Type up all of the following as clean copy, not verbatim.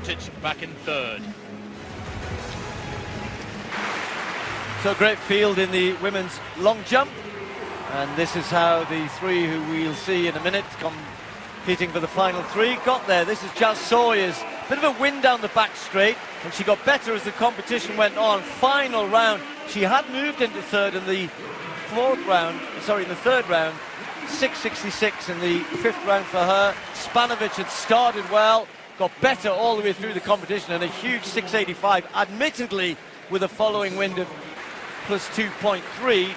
Bekh-Romanchuk back in third. So great field in the women's long jump, and this is how the three who we'll see in a minute competing for the final three got there. This is Jazz Sawyers, bit of a wind down the back straight, and she got better as the competition went on. Final round, she had moved into third in the third round, 6.66 in the fifth round for her. Španović had started well, got better all the way through the competition, and a huge 6.85, admittedly with a following wind of plus 2.3,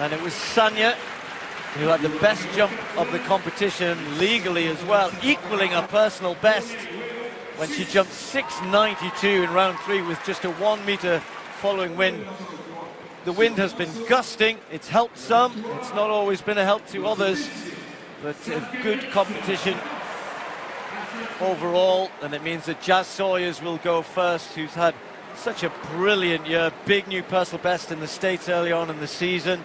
and it was Sagnia who had the best jump of the competition legally as well, equaling her personal best when she jumped 6.92 in round 3 with just a 1 meter following wind. The wind has been gusting, it's helped some, it's not always been a help to others, but a good competition overall, and it means that Jazz Sawyers will go first, who's had such a brilliant year, big new personal best in the States early on in the season,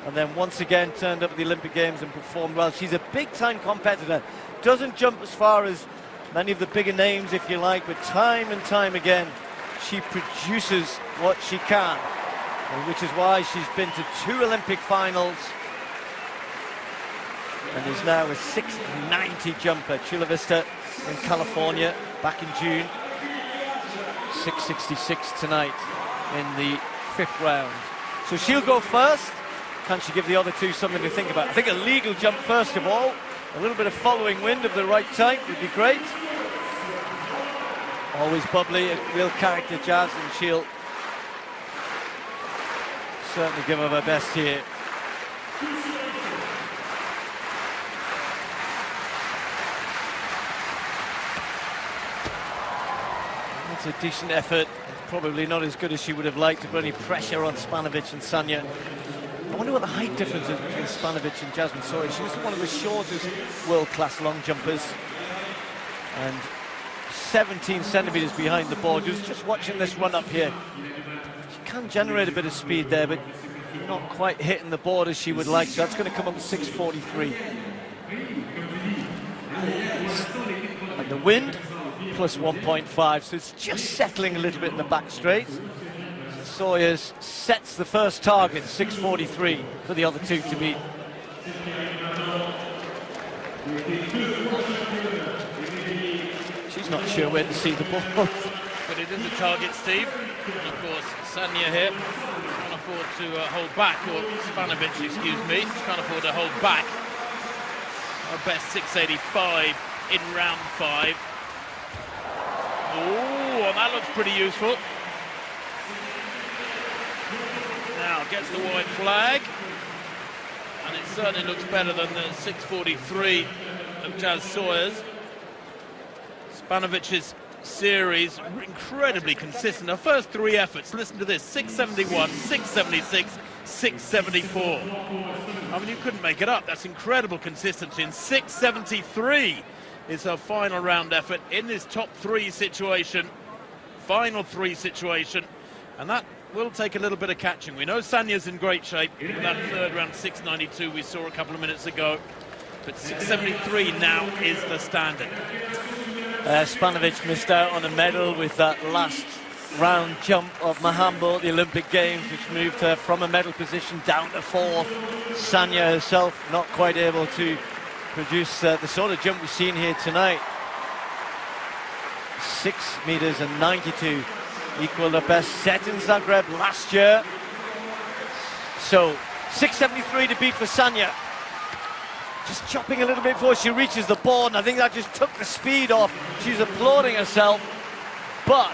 and then once again turned up at the Olympic Games and performed well. She's a big-time competitor, doesn't jump as far as many of the bigger names, if you like, but time and time again she produces what she can, which is why she's been to 2 Olympic finals and is now a 6.90 jumper. Chula Vista in California back in June. 6.66 tonight in the 5th round. So she'll go first. Can she give the other two something to think about? I think a legal jump first of all. A little bit of following wind of the right type would be great. Always bubbly, a real character, Jazz, and she'll certainly give her best here. It's a decent effort, probably not as good as she would have liked to put any pressure on Španović and Sagnia. I wonder what the height difference is between Španović and Jasmine Sawyers. She was one of the shortest world-class long jumpers and 17 centimetres behind the board. Just watching this run up here, she can generate a bit of speed there, but not quite hitting the board as she would like, so that's going to come up with 6.43. And the wind plus 1.5, so it's just settling a little bit in the back straight. Sawyers sets the first target, 6.43, for the other two to beat. She's not sure where to see the ball. But it is a target, Steve. And of course, Sagnia here can't afford to hold back, or Španović, excuse me, can't afford to hold back. Our best 6.85 in round 5. Oh, that looks pretty useful. Now gets the white flag, and it certainly looks better than the 6.43 of Jazz Sawyers. Španovic's series incredibly consistent. Her first 3 efforts, listen to this: 6.71, 6.76, 6.74. I mean, you couldn't make it up. That's incredible consistency. And 6.73 is her final round effort in this top 3 situation, final 3 situation, and that will take a little bit of catching. We know Sagnia's in great shape with that 3rd round 6.92 we saw a couple of minutes ago, but 6.73 now is the standard. Španović missed out on a medal with that last round jump of Mahambo at the Olympic Games, which moved her from a medal position down to 4th. Sagnia herself not quite able to produce the sort of jump we've seen here tonight. 6.92 meters, equal the best set in Zagreb last year. So 6.73 to beat for Sagnia. Just chopping a little bit before she reaches the board, and I think that just took the speed off. She's applauding herself, but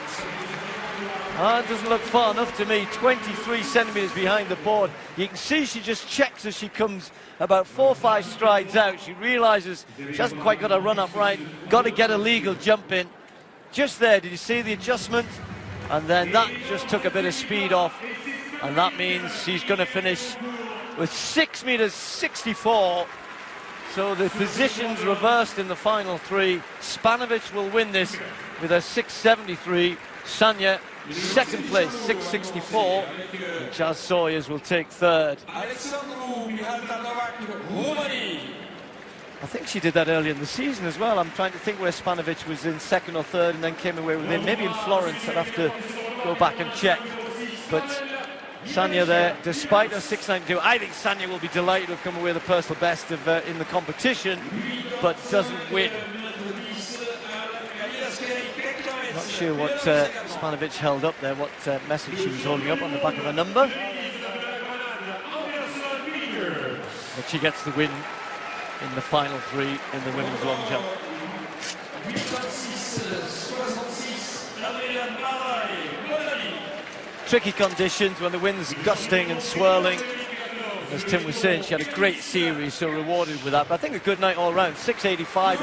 it doesn't look far enough to me. 23 centimeters behind the board. You can see she just checks as she comes about 4 or 5 strides out. She realizes she hasn't quite got her run up right, got to get a legal jump in. Just there, did you see the adjustment? And then that just took a bit of speed off, and that means she's going to finish with 6.64 meters. So the positions reversed in the final 3. Španović will win this with a 6.73. Sagnia, 2nd place, 6.64. And Jazz Sawyers will take 3rd. I think she did that earlier in the season as well. I'm trying to think where Španović was in second or third and then came away with it. Maybe in Florence, I'd have to go back and check. But Sagnia there, despite her 6.92, I think Sagnia will be delighted to have come away with a personal best of, in the competition, but doesn't win. Not sure what Španović held up there, what message she was holding up on the back of her number. But she gets the win in the final three in the women's long jump. Tricky conditions when the wind's gusting and swirling. As Tim was saying, she had a great series, so rewarded with that. But I think a good night all round. 6.85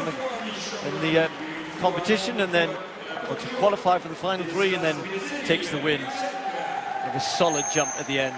in the competition, and then to qualify for the final three, and then takes the win with a solid jump at the end.